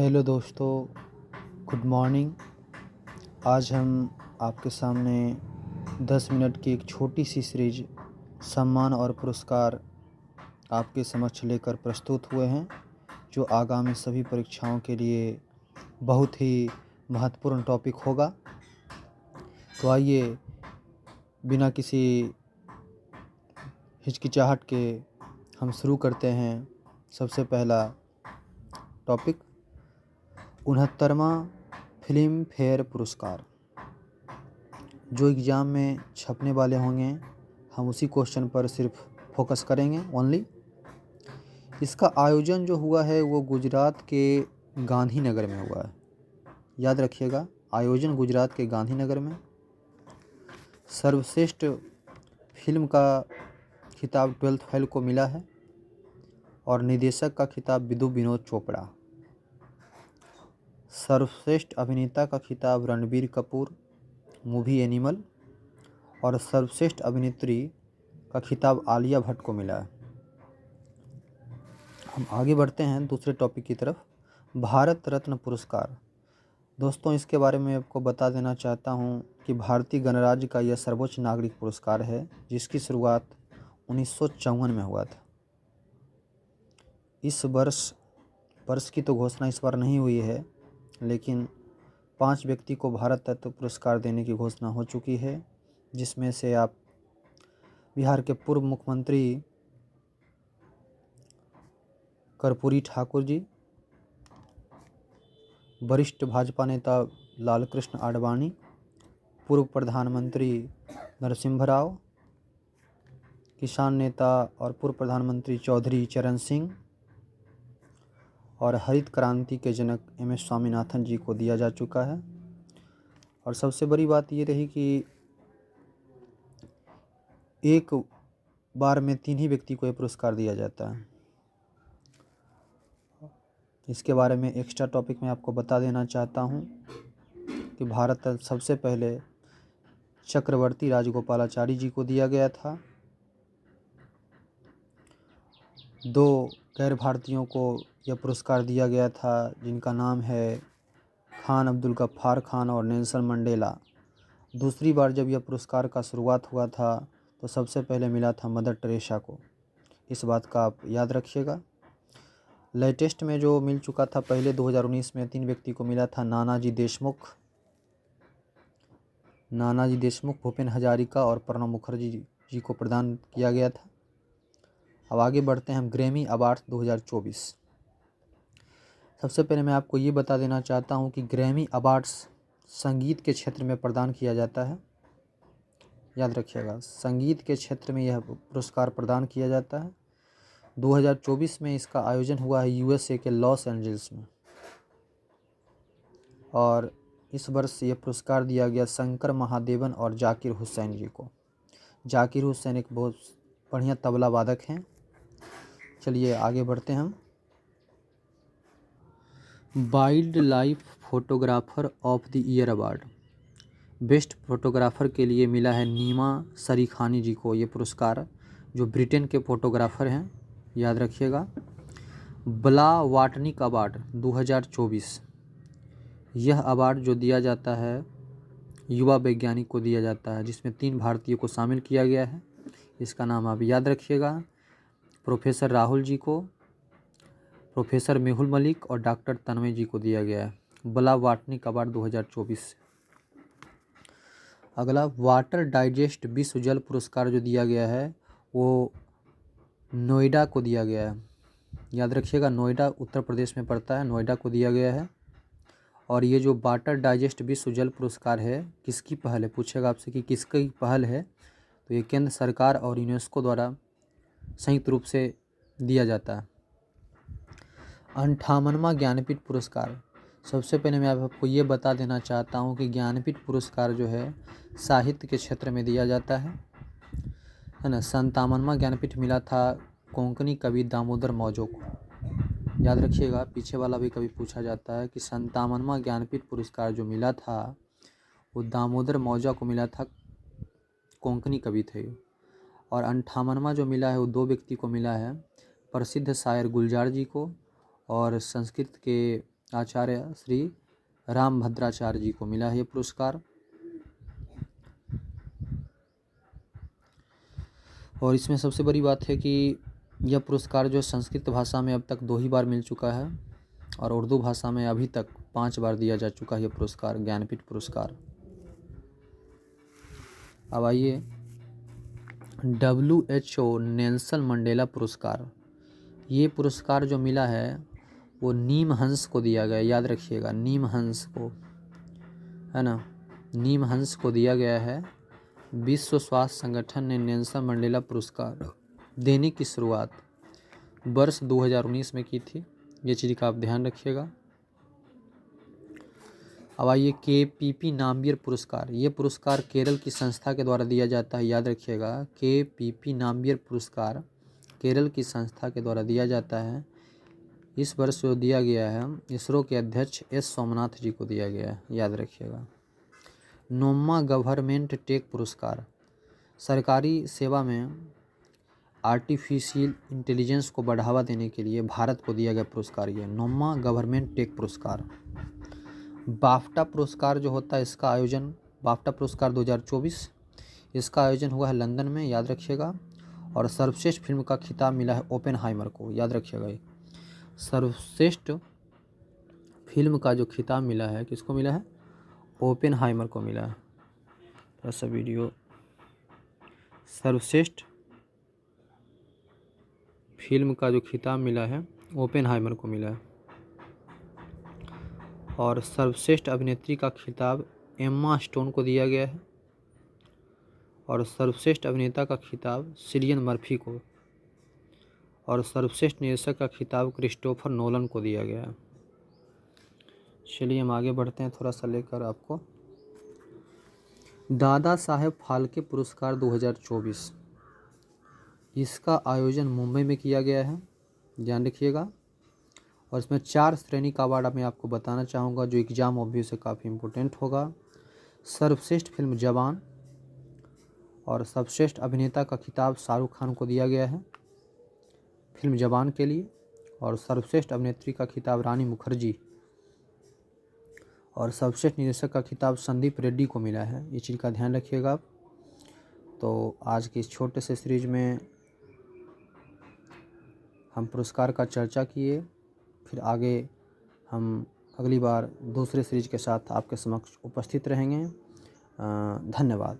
Hello दोस्तों, good morning. आज हम आपके सामने 10 मिनट की एक छोटी सी सीरीज सम्मान और पुरस्कार आपके समक्ष लेकर प्रस्तुत हुए हैं, जो आगामी सभी परीक्षाओं के लिए बहुत ही महत्वपूर्ण टॉपिक होगा। तो आइए बिना किसी हिचकिचाहट के हम शुरू करते हैं। सबसे पहला टॉपिक 69वां फिल्म फेयर पुरस्कार। जो एग्ज़ाम में छपने वाले होंगे, हम उसी क्वेश्चन पर सिर्फ फोकस करेंगे ओनली। इसका आयोजन जो हुआ है वो गुजरात के गांधीनगर में हुआ है। याद रखिएगा, आयोजन गुजरात के गांधीनगर में। सर्वश्रेष्ठ फिल्म का खिताब 12th फेल को मिला है और निर्देशक का खिताब विदु विनोद चोपड़ा। सर्वश्रेष्ठ अभिनेता का खिताब रणबीर कपूर, मूवी एनिमल। और सर्वश्रेष्ठ अभिनेत्री का खिताब आलिया भट्ट को मिला है। हम आगे बढ़ते हैं दूसरे टॉपिक की तरफ। भारत रत्न पुरस्कार। दोस्तों, इसके बारे में आपको बता देना चाहता हूं कि भारतीय गणराज्य का यह सर्वोच्च नागरिक पुरस्कार है, जिसकी शुरुआत 1954 में हुआ था। इस वर्ष की तो घोषणा इस बार नहीं हुई है, लेकिन 5 व्यक्ति को भारत रत्न पुरस्कार देने की घोषणा हो चुकी है, जिसमें से आप बिहार के पूर्व मुख्यमंत्री कर्पूरी ठाकुर जी, वरिष्ठ भाजपा नेता लालकृष्ण आडवाणी, पूर्व प्रधानमंत्री नरसिम्हा राव, किसान नेता और पूर्व प्रधानमंत्री चौधरी चरण सिंह और हरित क्रांति के जनक एम.एस. स्वामीनाथन जी को दिया जा चुका है। और सबसे बड़ी बात ये रही कि एक बार में 3 ही व्यक्ति को यह पुरस्कार दिया जाता है। इसके बारे में एक्स्ट्रा टॉपिक में आपको बता देना चाहता हूँ कि भारत रत्न सबसे पहले चक्रवर्ती राजगोपालाचारी जी को दिया गया था। 2 गैर भारतीयों को यह पुरस्कार दिया गया था, जिनका नाम है खान अब्दुल गफ्फार खान और नेल्सन मंडेला। दूसरी बार जब यह पुरस्कार का शुरुआत हुआ था तो सबसे पहले मिला था मदर टेरेसा को। इस बात का आप याद रखिएगा। लेटेस्ट में जो मिल चुका था, पहले 2019 में 3 व्यक्ति को मिला था। नानाजी देशमुख, भूपेन हजारिका और प्रणब मुखर्जी जी को प्रदान किया गया था। अब आगे बढ़ते हैं हम ग्रैमी अवार्ड्स 2024। सबसे पहले मैं आपको ये बता देना चाहता हूँ कि ग्रैमी अवार्ड्स संगीत के क्षेत्र में प्रदान किया जाता है। याद रखिएगा, संगीत के क्षेत्र में यह पुरस्कार प्रदान किया जाता है। 2024 में इसका आयोजन हुआ है यूएसए के लॉस एंजल्स में। और इस वर्ष यह पुरस्कार दिया गया शंकर महादेवन और जाकिर हुसैन जी को। जाकिर हुसैन एक बहुत बढ़िया तबला वादक हैं। चलिए आगे बढ़ते हैं हम। Wild life photographer of the year award. Best photographer के लिए मिला है नीमा सरीखानी जी को ये पुरस्कार, जो ब्रिटेन के फोटोग्राफर हैं। याद रखिएगा। ब्ला वाटनिक अवार्ड 2024। यह अवार्ड जो दिया जाता है युवा वैज्ञानिक को दिया जाता है, जिसमें 3 भारतीयों को शामिल किया गया है। इसका नाम आप याद रखिएगा। प्रोफेसर राहुल जी को, प्रोफेसर मेहुल मलिक और डॉक्टर तन्मय जी को दिया गया है। ब्ला वाटनिक अवार्ड 2024। अगला वाटर डाइजेस्ट विश्व जल पुरस्कार जो दिया गया है वो नोएडा को दिया गया है। याद रखिएगा, नोएडा उत्तर प्रदेश में पड़ता है, नोएडा को दिया गया है। और ये जो वाटर डाइजेस्ट विश्व जल पुरस्कार है, किसकी पहल है, पूछेगा आपसे कि किसकी पहल है, तो ये केंद्र सरकार और यूनेस्को द्वारा संयुक्त रूप से दिया जाता है। 58वां ज्ञानपीठ पुरस्कार। सबसे पहले मैं आपको ये बता देना चाहता हूँ कि ज्ञानपीठ पुरस्कार जो है साहित्य के क्षेत्र में दिया जाता है ना। 57वां ज्ञानपीठ मिला था कोंकणी कवि दामोदर मौजो को। याद रखिएगा, पीछे वाला भी कभी पूछा जाता है कि 57वां ज्ञानपीठ पुरस्कार जो मिला था वो दामोदर मौजा को मिला था, कोंकणी कवि थे। और 58वां जो मिला है वो 2 व्यक्ति को मिला है, प्रसिद्ध शायर गुलजार जी को और संस्कृत के आचार्य श्री रामभद्राचार्य जी को मिला है ये पुरस्कार। और इसमें सबसे बड़ी बात है कि यह पुरस्कार जो संस्कृत भाषा में अब तक 2 ही बार मिल चुका है और उर्दू भाषा में अभी तक 5 बार दिया जा चुका है ये पुरस्कार, ज्ञानपीठ पुरस्कार। अब आइए WHO नेल्सन मंडेला पुरस्कार। ये पुरस्कार जो मिला है वो नीम हंस को दिया गया, याद रखिएगा, नीम हंस को, है ना, नीम हंस को दिया गया है। विश्व स्वास्थ्य संगठन ने नेल्सन मंडेला पुरस्कार देने की शुरुआत वर्ष 2019 में की थी। ये चीज़ का आप ध्यान रखिएगा। अब आइए KPP नामवीर पुरस्कार। ये पुरस्कार केरल की संस्था के द्वारा दिया जाता है, याद रखिएगा। KPP नामवीर पुरस्कार केरल की संस्था के द्वारा दिया जाता है। इस वर्ष जो दिया गया है इसरो के अध्यक्ष S सोमनाथ जी को दिया गया है, याद रखिएगा। नोमा गवर्नमेंट टेक पुरस्कार। सरकारी सेवा में आर्टिफिशियल इंटेलिजेंस को बढ़ावा देने के लिए भारत को दिया गया पुरस्कार, ये नोमा गवर्नमेंट टेक पुरस्कार। बाफ्टा पुरस्कार जो होता है इसका आयोजन, बाफ्टा पुरस्कार 2024, इसका आयोजन हुआ है लंदन में, याद रखिएगा। और सर्वश्रेष्ठ फिल्म का खिताब मिला है ओपेनहाइमर को, याद रखिएगा। ये सर्वश्रेष्ठ फिल्म का जो खिताब मिला है किसको मिला है? ओपेनहाइमर को मिला है। थोड़ा सा वीडियो, सर्वश्रेष्ठ फिल्म का जो खिताब मिला है ओपेनहाइमर को मिला है। और सर्वश्रेष्ठ अभिनेत्री का खिताब एम्मा स्टोन को दिया गया है। और सर्वश्रेष्ठ अभिनेता का खिताब सिलियन मर्फी को। और सर्वश्रेष्ठ निर्देशक का खिताब क्रिस्टोफर नोलन को दिया गया है। चलिए हम आगे बढ़ते हैं थोड़ा सा लेकर आपको। दादा साहेब फाल्के पुरस्कार 2024, इसका आयोजन मुंबई में किया गया है, ध्यान रखिएगा। और इसमें 4 श्रेणी का अवार्ड मैं आपको बताना चाहूँगा जो एग्ज़ाम ऑब्वियस से काफ़ी इम्पोर्टेंट होगा। सर्वश्रेष्ठ फिल्म जवान, और सर्वश्रेष्ठ अभिनेता का खिताब शाहरुख खान को दिया गया है फिल्म जवान के लिए। और सर्वश्रेष्ठ अभिनेत्री का खिताब रानी मुखर्जी। और सर्वश्रेष्ठ निर्देशक का खिताब संदीप रेड्डी को मिला है, ये चीज़ का ध्यान रखिएगा आप। तो आज के इस छोटे से सीरीज में हम पुरस्कार का चर्चा किए, फिर आगे हम अगली बार दूसरे सीरीज के साथ आपके समक्ष उपस्थित रहेंगे। धन्यवाद।